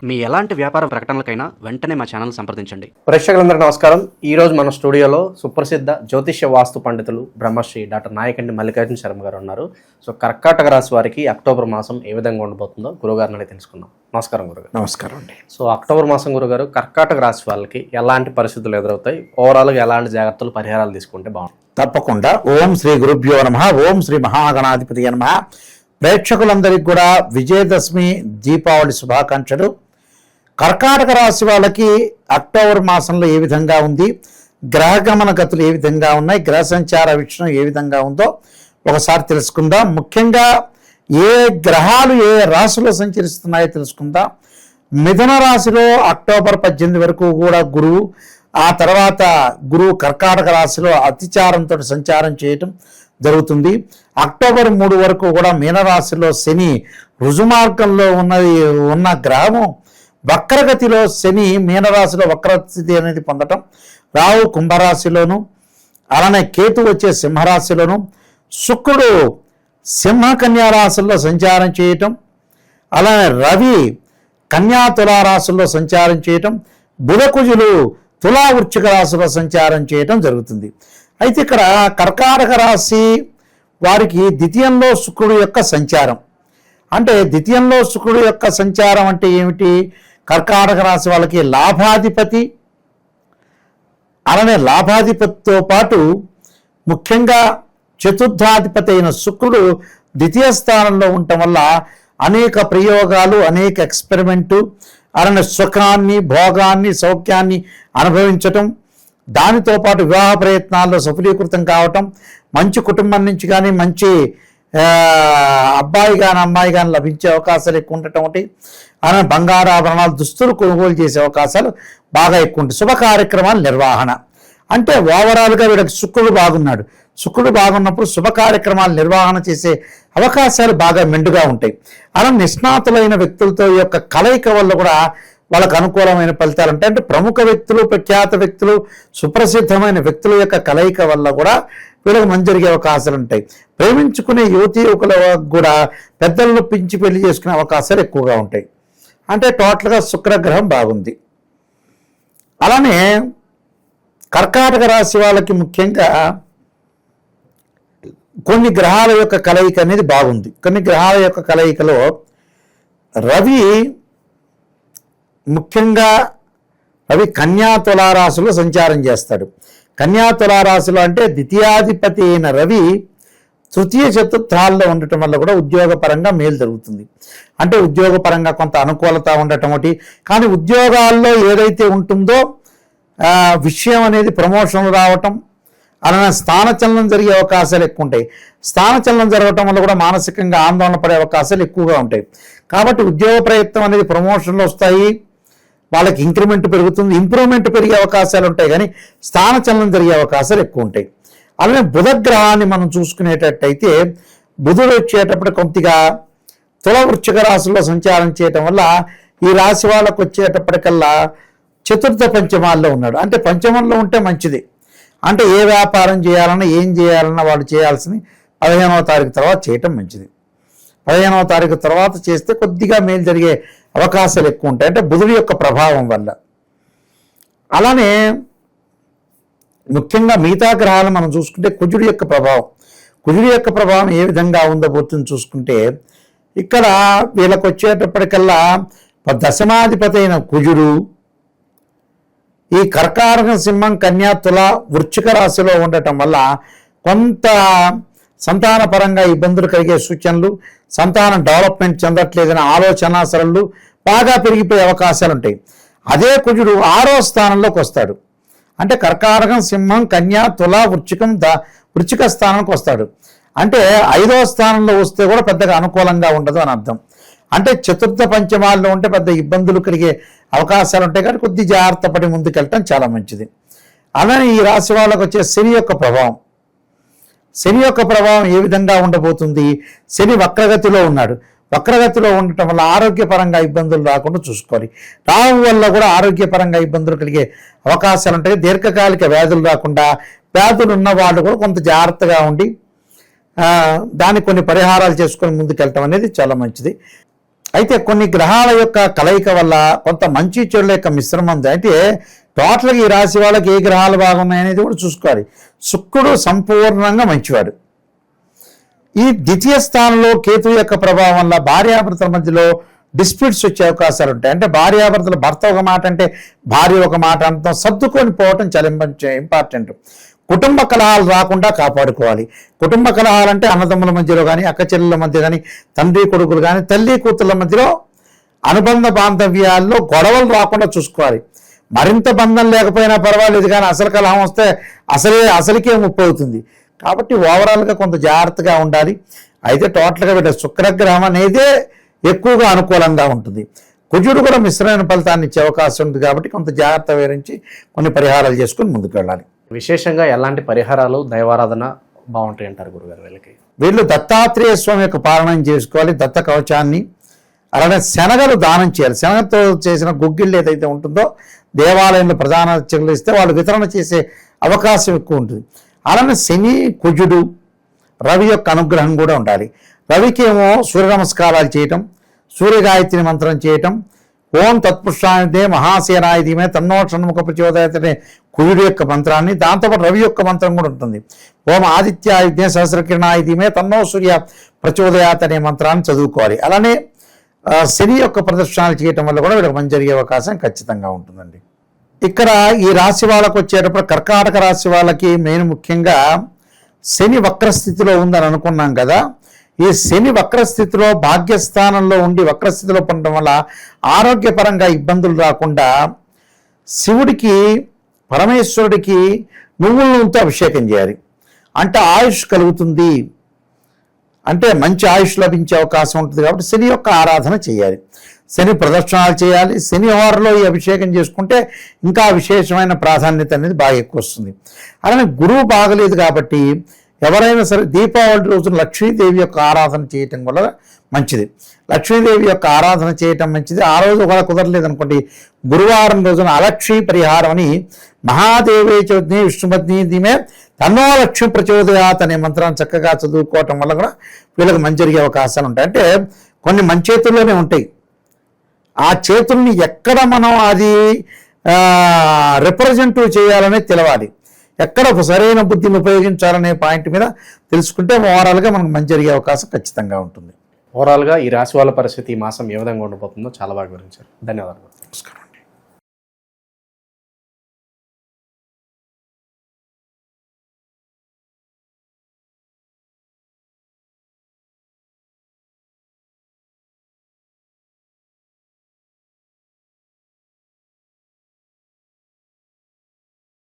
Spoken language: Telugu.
మీ ఎలాంటి వ్యాపార ప్రకటనలకైనా వెంటనే మా ఛానల్ సంప్రదించండి. ప్రేక్షకులందరికీ నమస్కారం. ఈరోజు మన స్టూడియోలో సుప్రసిద్ధ జ్యోతిష్య వాస్తు పండితులు బ్రహ్మశ్రీ డాక్టర్ నాయకండి మల్లికార్జున శర్మ గారు ఉన్నారు. సో కర్కాటక రాశి వారికి అక్టోబర్ మాసం ఏ విధంగా ఉండబోతుందో గురుగారిని తెలుసుకుందాం. నమస్కారం గురుగారు. నమస్కారం అండి. సో అక్టోబర్ మాసం గురుగారు కర్కాటక రాశి వాళ్ళకి ఎలాంటి పరిస్థితులు ఎదురవుతాయి, ఓవరాల్గా ఎలాంటి జాగ్రత్తలు పరిహారాలు తీసుకుంటే బాగుంటుంది? తప్పకుండా. ఓం శ్రీ గురుభ్యో నమః. ఓం శ్రీ మహాగణాధిపతి నమః. ప్రేక్షకులందరికీ కూడా విజయదశమి దీపావళి శుభాకాంక్షలు. కర్కాటక రాశి వాళ్ళకి అక్టోబర్ మాసంలో ఏ విధంగా ఉంది, గ్రహగమన గతులు ఏ విధంగా ఉన్నాయి, గ్రహ సంచార వీక్షణం ఏ విధంగా ఉందో ఒకసారి తెలుసుకుందాం. ముఖ్యంగా ఏ గ్రహాలు ఏ రాశిలో సంచరిస్తున్నాయో తెలుసుకుందాం. మిథున రాశిలో అక్టోబర్ 18 వరకు కూడా గురువు, ఆ తర్వాత గురువు కర్కాటక రాశిలో అతిచారంతో సంచారం చేయటం జరుగుతుంది. అక్టోబర్ 3 వరకు కూడా మీనరాశిలో శని రుజుమార్గంలో ఉన్న గ్రహము వక్రగతిలో శని మీనరాశిలో వక్రస్థితి అనేది పొందటం, రాహు కుంభరాశిలోను, అలానే కేతు వచ్చే సింహరాశిలోను, శుక్రుడు సింహ కన్యా రాశుల్లో సంచారం చేయటం, అలానే రవి కన్యా తులారాశుల్లో సంచారం చేయటం, బుధకుజులు తులా వృశ్చిక రాశిలో సంచారం చేయటం జరుగుతుంది. అయితే ఇక్కడ కర్కాటక రాశి వారికి ద్వితీయంలో శుక్రుడు యొక్క సంచారం, అంటే ద్వితీయంలో శుక్రుడు యొక్క సంచారం అంటే ఏమిటి? కర్కాటక రాశి వాళ్ళకి లాభాధిపతి, అలానే లాభాధిపతితో పాటు ముఖ్యంగా చతుర్థాధిపతి అయిన శుక్రుడు ద్వితీయ స్థానంలో ఉండటం వల్ల అనేక ప్రయోగాలు, అనేక ఎక్స్పెరిమెంటు, అలానే సుఖాన్ని, భోగాన్ని, సౌఖ్యాన్ని అనుభవించటం, దానితో పాటు వివాహ ప్రయత్నాల్లో సఫలీకృతం కావటం, మంచి కుటుంబం నుంచి కానీ మంచి అబ్బాయి కానీ అమ్మాయి కానీ లభించే అవకాశాలు ఎక్కువ ఉండటం ఒకటి, అలానే బంగారాభరణాలు, దుస్తులు కొనుగోలు చేసే అవకాశాలు బాగా ఎక్కువ ఉంటాయి. శుభ కార్యక్రమాల నిర్వహణ అంటే ఓవరాల్గా వీళ్ళకి శుక్రుడు బాగున్నాడు. శుక్రుడు బాగున్నప్పుడు శుభ కార్యక్రమాలు నిర్వహణ చేసే అవకాశాలు బాగా మెండుగా ఉంటాయి. అలా నిష్ణాతులైన వ్యక్తులతో యొక్క కలయిక వల్ల కూడా వాళ్ళకు అనుకూలమైన ఫలితాలు ఉంటాయి. అంటే ప్రముఖ వ్యక్తులు, ప్రఖ్యాత వ్యక్తులు, సుప్రసిద్ధమైన వ్యక్తుల యొక్క కలయిక వల్ల కూడా వీళ్ళకి మంచి జరిగే అవకాశాలు ఉంటాయి. ప్రేమించుకునే యువతీ యువకుల కూడా పెద్దలను పెంచి పెళ్లి చేసుకునే అవకాశాలు ఎక్కువగా ఉంటాయి. అంటే టోటల్గా శుక్రగ్రహం బాగుంది. అలానే కర్కాటక రాశి వాళ్ళకి ముఖ్యంగా కొన్ని గ్రహాల యొక్క కలయిక అనేది బాగుంది. కొన్ని గ్రహాల యొక్క కలయికలో రవి ముఖ్యంగా కన్యా తులారాశిలో సంచారం చేస్తాడు. కన్యా తులారాశిలో అంటే ద్వితీయాధిపతి అయిన రవి తృతీయ చతుర్థాల్లో ఉండటం వల్ల కూడా ఉద్యోగపరంగా మేలు జరుగుతుంది. అంటే ఉద్యోగపరంగా కొంత అనుకూలత ఉండటం ఒకటి. కానీ ఉద్యోగాల్లో ఏదైతే ఉంటుందో విషయం అనేది ప్రమోషన్లు రావటం, అలానే స్థానచలనం జరిగే అవకాశాలు ఎక్కువ ఉంటాయి. స్థానచలనం జరగటం వల్ల కూడా మానసికంగా ఆందోళన పడే అవకాశాలు ఎక్కువగా ఉంటాయి. కాబట్టి ఉద్యోగ ప్రయత్నం అనేది ప్రమోషన్లు వస్తాయి, వాళ్ళకి ఇంక్రిమెంట్ పెరుగుతుంది, ఇంప్రూవ్మెంట్ పెరిగే అవకాశాలు ఉంటాయి, కానీ స్థానచలనం జరిగే అవకాశాలు ఎక్కువ ఉంటాయి. అలానే బుధగ్రహాన్ని మనం చూసుకునేటట్టయితే బుధుడు వచ్చేటప్పుడు కొద్దిగా తుల వృశ్చిక రాశిలో సంచారం చేయటం వల్ల ఈ రాశి వాళ్ళకు వచ్చేటప్పటికల్లా చతుర్థ పంచమాల్లో ఉన్నాడు. అంటే పంచమంలో ఉంటే మంచిది. అంటే ఏ వ్యాపారం చేయాలన్నా ఏం చేయాలన్నా వాళ్ళు చేయాల్సింది 15వ తారీఖు తర్వాత చేయటం మంచిది. 15వ తారీఖు తర్వాత చేస్తే కొద్దిగా మేలు జరిగే అవకాశాలు ఎక్కువ ఉంటాయి. అంటే బుధుడి యొక్క ప్రభావం వల్ల. అలానే ముఖ్యంగా మిగతా గ్రహాలు మనం చూసుకుంటే కుజుడి యొక్క ప్రభావం ఏ విధంగా ఉండబోతుంది చూసుకుంటే ఇక్కడ వీళ్ళకి వచ్చేటప్పటికల్లా దశమాధిపతి అయిన కుజుడు ఈ కర్కాటక సింహం కన్యా తుల వృశ్చిక రాశిలో ఉండటం వల్ల కొంత సంతానపరంగా ఇబ్బందులు కలిగే సూచనలు, సంతానం డెవలప్మెంట్ చెందట్లేదనే ఆలోచన సరళలు బాగా పెరిగిపోయే అవకాశాలు ఉంటాయి. అదే కుజుడు 6వ స్థానంలోకి వస్తాడు. అంటే కర్కాటకం, సింహం, కన్యా, తుల, వృశ్చిక స్థానానికి వస్తాడు. అంటే 5వ స్థానంలో వస్తే కూడా పెద్దగా అనుకూలంగా ఉండదు అని అర్థం. అంటే చతుర్థ పంచమాల్లో ఉంటే పెద్ద ఇబ్బందులు కలిగే అవకాశాలు ఉంటాయి. కానీ కొద్ది జాగ్రత్త పడి ముందుకెళ్ళటం చాలా మంచిది. అలానే ఈ రాశి వాళ్ళకు వచ్చే శని యొక్క ప్రభావం ఏ విధంగా ఉండబోతుంది? శని వక్రగతిలో ఉన్నాడు. వక్రగతిలో ఉండటం వల్ల ఆరోగ్యపరంగా ఇబ్బందులు రాకుండా చూసుకోవాలి. రాహు వల్ల కూడా ఆరోగ్యపరంగా ఇబ్బందులు కలిగే అవకాశాలు ఉంటాయి. దీర్ఘకాలిక వ్యాధులు రాకుండా, వ్యాధులు ఉన్న వాళ్ళు కూడా కొంత జాగ్రత్తగా ఉండి దానికి కొన్ని పరిహారాలు చేసుకొని ముందుకెళ్ళటం అనేది చాలా మంచిది. అయితే కొన్ని గ్రహాల యొక్క కలయిక వల్ల కొంత మంచి చెడుల యొక్క మిశ్రమం ఉంది. అయితే టోటల్గా ఈ రాశి వాళ్ళకి ఏ గ్రహాలు బాగున్నాయనేది కూడా చూసుకోవాలి. శుక్రుడు సంపూర్ణంగా మంచివాడు. ఈ ద్వితీయ స్థానంలో కేతు యొక్క ప్రభావం వల్ల భార్యాభర్తల మధ్యలో డిస్ప్యూట్స్ వచ్చే అవకాశాలు ఉంటాయి. అంటే భార్యాభర్తలు, భర్త ఒక మాట అంటే భార్య ఒక మాట అంతా సర్దుకొని పోవటం చాలా ఇంపార్టెంట్. కుటుంబ కలహాలు రాకుండా కాపాడుకోవాలి. కుటుంబ కలహాలు అంటే అన్నదమ్ముల మధ్యలో కానీ, అక్క చెల్లెల మధ్య కానీ, తండ్రి కొడుకులు కానీ, తల్లి కూతుళ్ళ మధ్యలో అనుబంధ బాంధవ్యాల్లో గొడవలు రాకుండా చూసుకోవాలి. మరింత బంధం లేకపోయినా పర్వాలేదు, కానీ అసలు కలహం వస్తే అసలుకే ముప్పు అవుతుంది. కాబట్టి ఓవరాల్గా కొంత జాగ్రత్తగా ఉండాలి. అయితే టోటల్గా వీళ్ళ శుక్రగ్రహం అనేదే ఎక్కువగా అనుకూలంగా ఉంటుంది. కుజుడు కూడా మిశ్రమైన ఫలితాన్ని ఇచ్చే అవకాశం ఉంది. కాబట్టి కొంత జాగ్రత్త వివరించి కొన్ని పరిహారాలు చేసుకుని ముందుకు వెళ్ళాలి. విశేషంగా ఎలాంటి పరిహారాలు, దైవారాధన బాగుంటాయి అంటారు గురుగారు వీళ్ళకి? వీళ్ళు దత్తాత్రేయ స్వామి యొక్క పాలన చేసుకోవాలి. దత్త కవచాన్ని, అలానే శనగలు దానం చేయాలి. శనగతో చేసిన గుగ్గిళ్ళు ఏదైతే ఉంటుందో దేవాలయంలో ప్రధాన అర్చకులు ఇస్తే వాళ్ళు వితరణ చేసే అవకాశం ఎక్కువ ఉంటుంది. అలానే శని, కుజుడు, రవి యొక్క అనుగ్రహం కూడా ఉండాలి. రవికి ఏమో సూర్య నమస్కారాలు చేయటం, సూర్యగాయత్రి మంత్రం చేయటం, ఓం తత్పురుషాయుధే మహాసేనాయుధమే తన్నో షణ్ముఖ ప్రచోదయతనే కుజుడు యొక్క మంత్రాన్ని, దాంతోపాటు రవి యొక్క మంత్రం కూడా ఉంటుంది. ఓం ఆదిత్యాయుధే సహస్రకిరణాయుధమే తన్నో సూర్య ప్రచోదయాత్ అనే మంత్రాన్ని చదువుకోవాలి. అలానే శని యొక్క ప్రదర్శనలు చేయటం వల్ల కూడా వీళ్ళకి మంచి జరిగే అవకాశం ఖచ్చితంగా ఉంటుందండి. ఇక్కడ ఈ రాశి వాళ్ళకు వచ్చేటప్పుడు కర్కాటక రాశి వాళ్ళకి మెయిన్ ముఖ్యంగా శని వక్రస్థితిలో ఉందని అనుకున్నాం కదా. ఈ శని వక్రస్థితిలో భాగ్యస్థానంలో ఉండి వక్రస్థితిలో ఉండటం వల్ల ఆరోగ్యపరంగా ఇబ్బందులు రాకుండా శివుడికి, పరమేశ్వరుడికి నువ్వుల నూనెతో అభిషేకం చేయాలి. అంటే ఆయుష్ కలుగుతుంది, అంటే మంచి ఆయుష్ లభించే అవకాశం ఉంటుంది. కాబట్టి శని యొక్క ఆరాధన చేయాలి, శని ప్రదక్షిణాలు చేయాలి. శని హోరలో ఈ అభిషేకం చేసుకుంటే ఇంకా విశేషమైన ప్రాధాన్యత అనేది బాగా ఎక్కువ వస్తుంది. అలానే గురువు బాగలేదు కాబట్టి ఎవరైనా సరే దీపావళి రోజున లక్ష్మీదేవి యొక్క ఆరాధన చేయటం వల్ల మంచిది. లక్ష్మీదేవి యొక్క ఆరాధన చేయటం మంచిది. ఆ రోజు కూడా కుదరలేదు అనుకోండి, గురువారం రోజున అలక్ష్మీ పరిహారం అని మహాదేవే చౌద్ని విష్ణుపత్ని ధీమే తన్నో లక్ష్మి ప్రచోదయాత్ అనే మంత్రాన్ని చక్కగా చదువుకోవటం వల్ల కూడా వీళ్ళకి మంచి జరిగే అవకాశాలు ఉంటాయి. అంటే కొన్ని మన చేతుల్లోనే ఉంటాయి. ఆ చేతుల్ని ఎక్కడ మనం అది రిప్రజెంటివ్ చేయాలనే తెలవాలి. ఎక్కడ సరైన బుద్ధిని ఉపయోగించాలనే పాయింట్ మీద తెలుసుకుంటే ఓవరాల్గా మనకు మంచి జరిగే అవకాశం ఖచ్చితంగా ఉంటుంది. ఓవరాల్గా ఈ రాశి వాళ్ళ పరిస్థితి ఈ మాసం ఏ విధంగా ఉండబోతుందో చాలా బాగా వివరించారు. ధన్యవాదాలు. నమస్కారం.